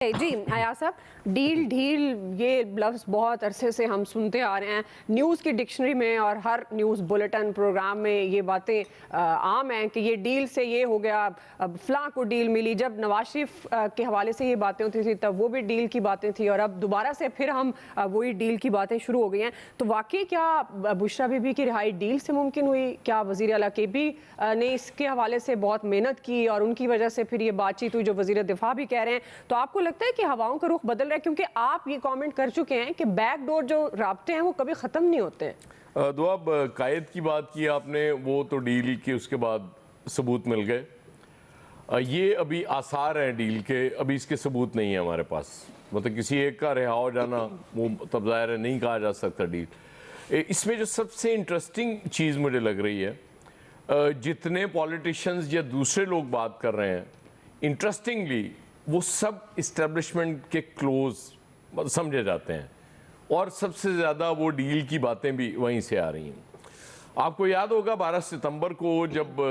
جی ایاز صاحب، ڈیل ڈھیل یہ لفظ بہت عرصے سے ہم سنتے آ رہے ہیں نیوز کی ڈکشنری میں، اور ہر نیوز بلیٹن پروگرام میں یہ باتیں عام ہیں کہ یہ ڈیل سے یہ ہو گیا، اب فلاں کو ڈیل ملی۔ جب نواز شریف کے حوالے سے یہ باتیں ہوتی تھی تب وہ بھی ڈیل کی باتیں تھیں، اور اب دوبارہ سے پھر ہم وہی ڈیل کی باتیں شروع ہو گئی ہیں۔ تو واقعی کیا بشریٰ بی بی کی رہائی ڈیل سے ممکن ہوئی؟ کیا وزیر اعلیٰ کے پی نے اس کے حوالے سے بہت محنت کی اور ان کی وجہ سے پھر یہ بات چیت ہوئی جو وزیر دفاع بھی کہہ رہے ہیں؟ تو آپ کو لگتا ہے کہ ہواؤں کا رخ بدل رہا ہے؟ کیونکہ آپ یہ کامنٹ کر چکے ہیں کہ بیک ڈور جو رابطے ہیں وہ کبھی ختم نہیں ہوتے۔ اب قائد کی بات کی آپ نے، وہ تو ڈیل کی اس کے بعد ثبوت مل گئے۔ یہ ابھی آثار ہیں ڈیل کے، ابھی اس کے ثبوت نہیں ہیں ہمارے پاس۔ مطلب کسی ایک کا رہا ہو جانا وہ تب ظاہر ہے نہیں کہا جا سکتا ڈیل۔ اس میں جو سب سے انٹرسٹنگ چیز مجھے لگ رہی ہے، جتنے پولیٹیشنز یا دوسرے لوگ بات کر رہے ہیں، انٹرسٹنگلی وہ سب اسٹیبلشمنٹ کے کلوز سمجھے جاتے ہیں، اور سب سے زیادہ وہ ڈیل کی باتیں بھی وہیں سے آ رہی ہیں۔ آپ کو یاد ہوگا 12 ستمبر کو جب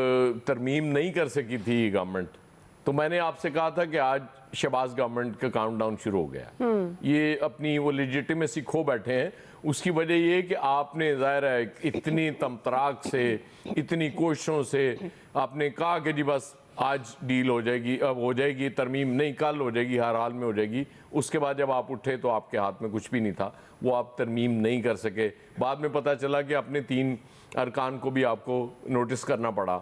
ترمیم نہیں کر سکی تھی گورنمنٹ، تو میں نے آپ سے کہا تھا کہ آج شہباز گورنمنٹ کا کاؤنٹ ڈاؤن شروع ہو گیا۔ یہ اپنی وہ لیجیٹیمیسی کھو بیٹھے ہیں۔ اس کی وجہ یہ کہ آپ نے ظاہر ہے اتنی تمطراق سے، اتنی کوششوں سے آپ نے کہا کہ جی بس آج ڈیل ہو جائے گی، اب ہو جائے گی ترمیم، نہیں کل ہو جائے گی، ہر حال میں ہو جائے گی۔ اس کے بعد جب آپ اٹھے تو آپ کے ہاتھ میں کچھ بھی نہیں تھا، وہ آپ ترمیم نہیں کر سکے۔ بعد میں پتہ چلا کہ اپنے 3 ارکان کو بھی آپ کو نوٹس کرنا پڑا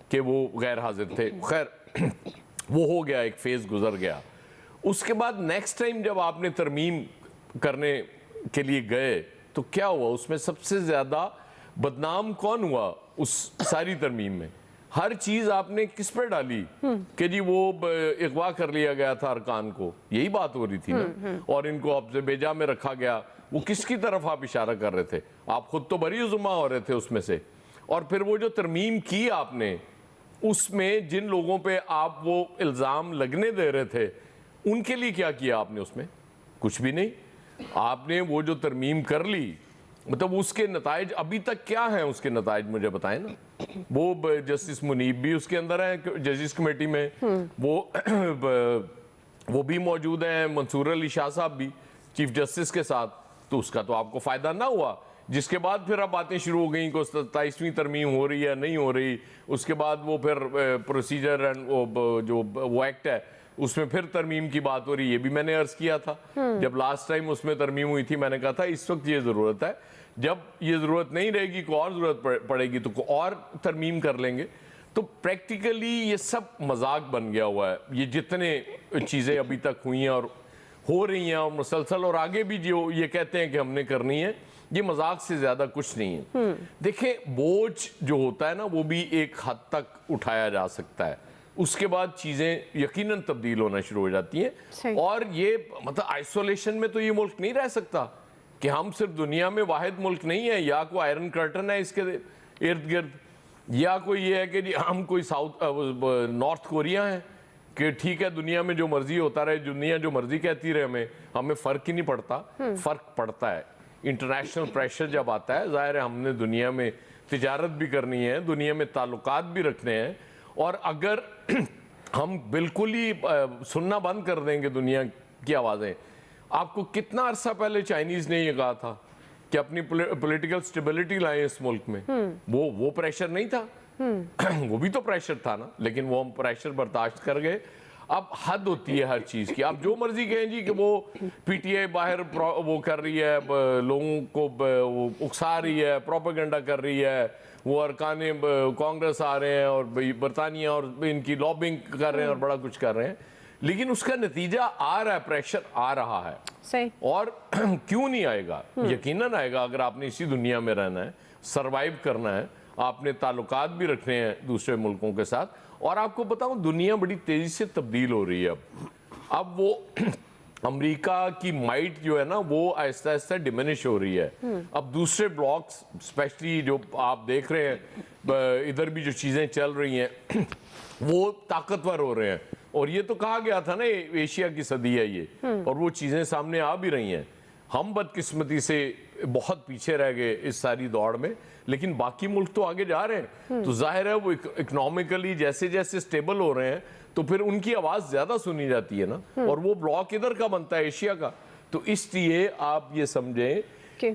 کہ وہ غیر حاضر تھے۔ خیر وہ ہو گیا، ایک فیز گزر گیا۔ اس کے بعد نیکسٹ ٹائم جب آپ نے ترمیم کرنے کے لیے گئے تو کیا ہوا؟ اس میں سب سے زیادہ بدنام کون ہوا اس ساری ترمیم میں؟ ہر چیز آپ نے کس پر ڈالی کہ جی وہ اغوا کر لیا گیا تھا ارکان کو، یہی بات ہو رہی تھی نا، اور ان کو اب بیجا میں رکھا گیا۔ وہ کس کی طرف آپ اشارہ کر رہے تھے؟ آپ خود تو بری ذمہ ہو رہے تھے اس میں سے۔ اور پھر وہ جو ترمیم کی آپ نے، اس میں جن لوگوں پہ آپ وہ الزام لگنے دے رہے تھے، ان کے لیے کیا کیا آپ نے؟ اس میں کچھ بھی نہیں۔ آپ نے وہ جو ترمیم کر لی، مطلب اس کے نتائج ابھی تک کیا ہیں؟ اس کے نتائج مجھے بتائیں نا۔ وہ جسٹس منیب بھی اس کے اندر ہیں ججز کمیٹی میں، وہ بھی موجود ہیں، منصور علی شاہ صاحب بھی چیف جسٹس کے ساتھ۔ تو اس کا تو آپ کو فائدہ نہ ہوا، جس کے بعد پھر اب باتیں شروع ہو گئیں کہ 27ویں ترمیم ہو رہی ہے نہیں ہو رہی۔ اس کے بعد وہ پھر پروسیجر جو وہ ایکٹ ہے اس میں پھر ترمیم کی بات ہو رہی ہے۔ یہ بھی میں نے عرض کیا تھا جب لاسٹ ٹائم اس میں ترمیم ہوئی تھی، میں نے کہا تھا اس وقت یہ ضرورت ہے، جب یہ ضرورت نہیں رہے گی کوئی اور ضرورت پڑے گی تو کوئی اور ترمیم کر لیں گے۔ تو پریکٹیکلی یہ سب مذاق بن گیا ہوا ہے، یہ جتنے چیزیں ابھی تک ہوئی ہیں اور ہو رہی ہیں اور مسلسل، اور آگے بھی جو یہ کہتے ہیں کہ ہم نے کرنی ہے، یہ مذاق سے زیادہ کچھ نہیں ہے۔ دیکھیں بوجھ جو ہوتا ہے نا، وہ بھی ایک حد تک اٹھایا جا سکتا ہے، اس کے بعد چیزیں یقیناً تبدیل ہونا شروع ہو جاتی ہیں۔ اور یہ مطلب آئسولیشن میں تو یہ ملک نہیں رہ سکتا کہ ہم صرف دنیا میں واحد ملک نہیں ہیں، یا کوئی آئرن کرٹن ہے اس کے ارد گرد، یا کوئی یہ ہے کہ جی ہم کوئی نارتھ کوریا ہیں کہ ٹھیک ہے دنیا میں جو مرضی ہوتا رہے، دنیا جو مرضی کہتی رہے، ہمیں فرق ہی نہیں پڑتا۔ فرق پڑتا ہے، انٹرنیشنل پریشر جب آتا ہے، ظاہر ہے ہم نے دنیا میں تجارت بھی کرنی ہے، دنیا میں تعلقات بھی رکھنے ہیں، اور اگر ہم بالکل ہی سننا بند کر دیں گے دنیا کی آوازیں۔ آپ کو کتنا عرصہ پہلے چائنیز نے یہ کہا تھا کہ اپنی پولیٹیکل سٹیبلٹی لائیں اس ملک میں، وہ پریشر نہیں تھا؟ وہ بھی تو پریشر تھا نا، لیکن وہ ہم پریشر برداشت کر گئے۔ اب حد ہوتی ہے ہر چیز کی۔ آپ جو مرضی کہیں جی کہ وہ پی ٹی آئی باہر وہ کر رہی ہے، لوگوں کو اکسا رہی ہے، پروپیگنڈا کر رہی ہے، وہ ارکان کانگریس آ رہے ہیں اور برطانیہ اور ان کی لابنگ کر رہے ہیں اور بڑا کچھ کر رہے ہیں، لیکن اس کا نتیجہ آ رہا ہے، پریشر آ رہا ہے۔ صحیح۔ اور کیوں نہیں آئے گا؟ یقیناً آئے گا۔ اگر آپ نے اسی دنیا میں رہنا ہے، سروائیو کرنا ہے، آپ نے تعلقات بھی رکھنے ہیں دوسرے ملکوں کے ساتھ۔ اور آپ کو بتاؤں دنیا بڑی تیزی سے تبدیل ہو رہی ہے۔ اب وہ امریکہ کی مائٹ جو ہے نا، وہ آہستہ آہستہ ڈیمینش ہو رہی ہے۔ اب دوسرے بلاکس اسپیشلی جو آپ دیکھ رہے ہیں ادھر بھی جو چیزیں چل رہی ہیں، وہ طاقتور ہو رہے ہیں۔ اور یہ تو کہا گیا تھا نا ایشیا کی صدی ہے یہ، اور وہ چیزیں سامنے آ بھی رہی ہیں۔ ہم بدقسمتی سے بہت پیچھے رہ گئے اس ساری دوڑ میں، لیکن باقی ملک تو آگے جا رہے ہیں۔ تو ظاہر ہے وہ اکنامکلی جیسے جیسے سٹیبل ہو رہے ہیں تو پھر ان کی آواز زیادہ سنی جاتی ہے نا, اور وہ بلاک ادھر کا بنتا ہے ایشیا کا. تو اس لیے آپ یہ سمجھیں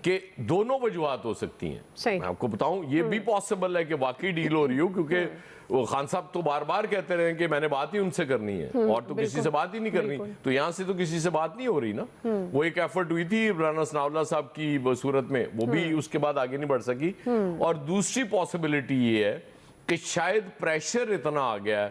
کہ دونوں وجوہات ہو سکتی ہیں. میں آپ کو بتاؤں یہ بھی پاسبل ہے کہ واقعی ڈیل ہو رہی ہو, کیونکہ وہ خان صاحب تو بار بار کہتے رہے کہ میں نے بات ہی ان سے کرنی ہے اور تو کسی سے بات ہی نہیں کرنی, تو یہاں سے تو کسی سے بات نہیں ہو رہی نا. وہ ایک ایفرٹ ہوئی تھی رانا ثناء اللہ صاحب کی صورت میں, وہ بھی اس کے بعد آگے نہیں بڑھ سکی. اور دوسری پاسبلٹی یہ ہے کہ شاید پریشر اتنا آ گیا ہے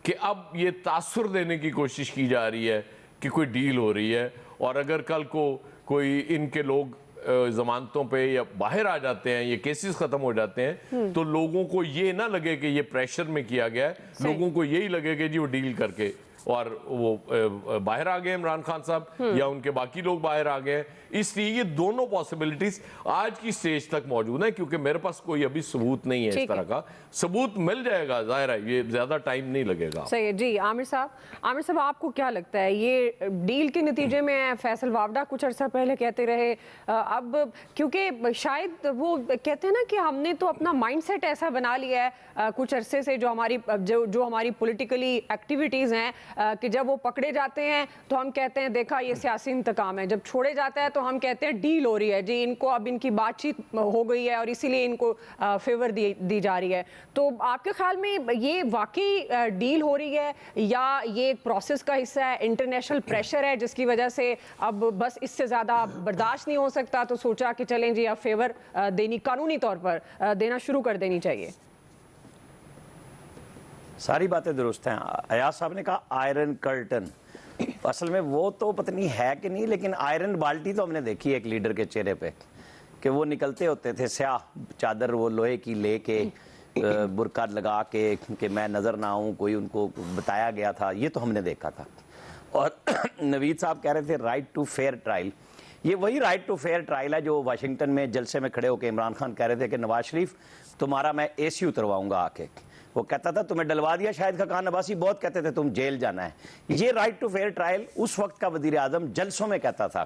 کہ اب یہ تاثر دینے کی کوشش کی جا رہی ہے کہ کوئی ڈیل ہو رہی ہے, اور اگر کل کو کوئی ان کے لوگ ضمانتوں پہ یا باہر آ جاتے ہیں, یہ کیسز ختم ہو جاتے ہیں, تو لوگوں کو یہ نہ لگے کہ یہ پریشر میں کیا گیا ہے, لوگوں کو یہی لگے کہ جی وہ ڈیل کر کے اور وہ باہر آ گئے عمران خان صاحب یا ان کے باقی لوگ باہر آ گئے. اس لیے یہ دونوں پاسبلٹیز آج کی سٹیج تک موجود ہیں, کیونکہ میرے پاس کوئی ابھی ثبوت نہیں ہے اس طرح کا. ثبوت مل جائے گا, ظاہر ہے یہ زیادہ ٹائم نہیں لگے گا. صحیح ہے. جی عامر صاحب آپ کو کیا لگتا ہے یہ ڈیل کے نتیجے میں فیصل وابڈہ کچھ عرصہ پہلے کہتے رہے, اب کیونکہ شاید وہ کہتے ہیں نا کہ ہم نے تو اپنا مائنڈ سیٹ ایسا بنا لیا ہے کچھ عرصے سے, جو ہماری پولیٹیکلی ایکٹیویٹیز ہیں, کہ جب وہ پکڑے جاتے ہیں تو ہم کہتے ہیں دیکھا یہ سیاسی انتقام ہے, جب چھوڑے جاتا ہے تو ہم کہتے ہیں ڈیل ہو رہی ہے, جی ان کو اب ان کی بات چیت ہو گئی ہے اور اسی لیے ان کو فیور دی جا رہی ہے. تو آپ کے خیال میں یہ واقعی ڈیل ہو رہی ہے یا یہ ایک پروسیس کا حصہ ہے, انٹرنیشنل پریشر ہے جس کی وجہ سے اب بس اس سے زیادہ برداشت نہیں ہو سکتا تو سوچا کہ چلیں جی اب فیور دینی قانونی طور پر دینا شروع کر دینی چاہیے؟ ساری باتیں درست ہیں. ایاز صاحب نے کہا آئرن کرٹن, اصل میں وہ تو پتہ نہیں ہے کہ نہیں, لیکن آئرن بالٹی تو ہم نے دیکھی ایک لیڈر کے چہرے پہ کہ وہ نکلتے ہوتے تھے سیاہ چادر وہ لوہے کی لے کے, برقع لگا کے کہ میں نظر نہ آؤں, کوئی ان کو بتایا گیا تھا, یہ تو ہم نے دیکھا تھا. اور نوید صاحب کہہ رہے تھے رائٹ ٹو فیئر ٹرائل, یہ وہی رائٹ ٹو فیئر ٹرائل ہے جو واشنگٹن میں جلسے میں کھڑے ہو کے عمران خان کہہ رہے تھے کہ نواز شریف تمہارا میں اے سی اترواؤں گا آ کے. وہ کہتا تھا تمہیں ڈلوا دیا شاید خاقان عباسی, بہت کہتے تھے تم جیل جانا ہے. یہ رائٹ ٹو فیئر ٹرائل اس وقت کا وزیر اعظم جلسوں میں کہتا تھا.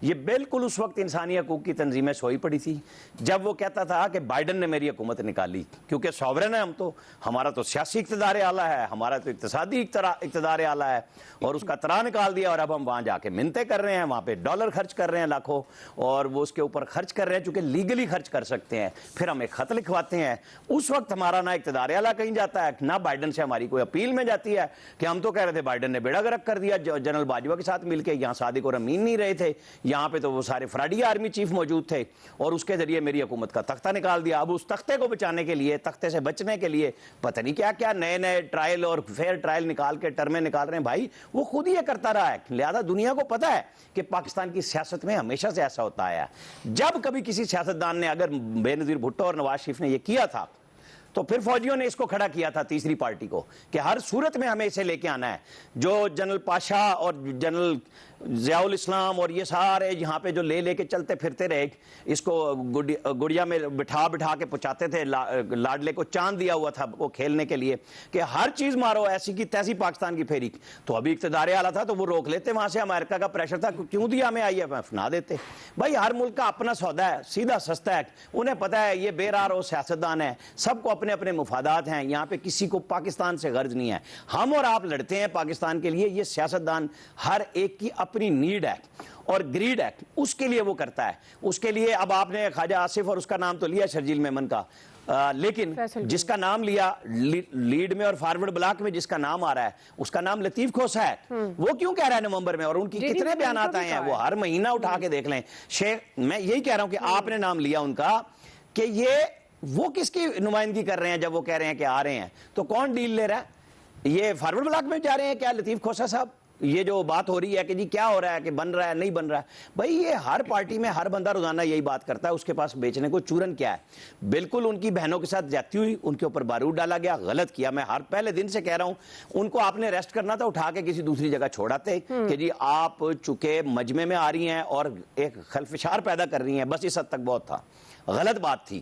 یہ بالکل اس وقت انسانی حقوق کی تنظیمیں سوئی پڑی تھی جب وہ کہتا تھا کہ بائیڈن نے میری حکومت نکالی, کیونکہ سوورن ہے ہم تو, ہمارا تو سیاسی اقتدار اعلیٰ ہے, ہمارا تو اقتصادی اقتدار اعلیٰ ہے, اور اس کا طرح نکال دیا, اور اب ہم وہاں جا کے منتیں کر رہے ہیں, وہاں پہ ڈالر خرچ کر رہے ہیں لاکھوں, اور وہ اس کے اوپر خرچ کر رہے ہیں چونکہ لیگلی خرچ کر سکتے ہیں. پھر ہم ایک خط لکھواتے ہیں, اس وقت ہمارا نہ اقتدار اعلیٰ کہیں جاتا ہے نہ بائیڈن سے ہماری کوئی اپیل میں جاتی ہے کہ ہم تو کہہ رہے تھے بائیڈن نے بیڑا غرق کر دیا جنرل باجوہ کے ساتھ مل کے, یہاں صادق اور امین نہیں رہے تھے, یہاں پہ تو وہ سارے فراڈی آرمی چیف موجود تھے, اور اس کے ذریعے میری حکومت کا تختہ نکال دیا. اب اس تختے کو بچانے کے لیے, تختے سے بچنے کے لیے پتہ نہیں کیا کیا نئے نئے ٹرائل اور فیئر ٹرائل نکال کے ٹرمیں نکال رہے ہیں. بھائی وہ خود ہی یہ کرتا رہا ہے, لہذا دنیا کو پتہ ہے کہ پاکستان کی سیاست میں ہمیشہ سے ایسا ہوتا آیا ہے. جب کبھی کسی سیاستدان نے, اگر بے نظیر بھٹو اور نواز شریف نے یہ کیا تھا تو پھر فوجیوں نے اس کو کھڑا کیا تھا تیسری پارٹی کو کہ ہر صورت میں ہمیں اسے لے کے آنا ہے. جو جنرل پاشا اور جنرل ضیاء الاسلام اور یہ سارے یہاں پہ جو لے کے چلتے پھرتے رہے, اس کو گڑیا میں بٹھا کے پہنچاتے تھے, لاڈلے کو چاند دیا ہوا تھا وہ کھیلنے کے لیے کہ ہر چیز مارو, ایسی کی تیسی پاکستان کی پھیری. تو ابھی اقتدار اعلیٰ تھا تو وہ روک لیتے, وہاں سے امریکہ کا پریشر تھا کیوں دیا ہمیں, آئی ایف ایف نہ دیتے. بھائی ہر ملک کا اپنا سودا ہے, سیدھا سستا ہے, انہیں پتہ ہے یہ بے راہ رو سیاستدان ہے, سب کو اپنے اپنے مفادات ہیں, یہاں پہ کسی کو پاکستان سے غرض نہیں ہے. ہم اور آپ لڑتے ہیں پاکستان کے لیے, یہ سیاستدان ہر ایک کی اپنی نیڈ ہے اور گریڈ ہے, اس کے لیے وہ کرتا ہے. اس کے لیے اب آپ نے خواجہ آصف اور اس کا نام تو لیا شرجیل میمن کا, لیکن جس کا نام لیا لیڈ میں اور فارورڈ بلاک میں جس کا نام آ رہا ہے اس کا نام لطیف کھوسا ہے. وہ کیوں کہہ رہا ہے نومبر میں, اور ان کی کتنے بیانات آئے ہیں, وہ ہر مہینہ اٹھا کے دیکھ لیں. شیخ میں یہی کہہ رہا ہوں کہ آپ نے نام لیا ان کا کہ یہ وہ کس کی نمائندگی کر رہے ہیں جب وہ کہہ رہے ہیں کہ آ رہے ہیں, تو کون ڈیل لے رہا ہے؟ یہ فارورڈ بلاک میں جا رہے ہیں کیا لطیف کھوسا صاحب؟ یہ جو بات ہو رہی ہے کہ جی کیا ہو رہا ہے, کہ بن رہا ہے نہیں بن رہا ہے, بھائی یہ ہر پارٹی میں ہر بندہ روزانہ یہی بات کرتا ہے, اس کے پاس بیچنے کو چورن کیا ہے. بالکل ان کی بہنوں کے ساتھ زیادتی ہوئی, ان کے اوپر بارود ڈالا گیا, غلط کیا. میں ہر پہلے دن سے کہہ رہا ہوں ان کو آپ نے ریسٹ کرنا تھا, اٹھا کے کسی دوسری جگہ چھوڑاتے کہ جی آپ چونکہ مجمع میں آ رہی ہیں اور ایک خلفشار پیدا کر رہی ہیں, بس اس حد تک بہت تھا. غلط بات تھی.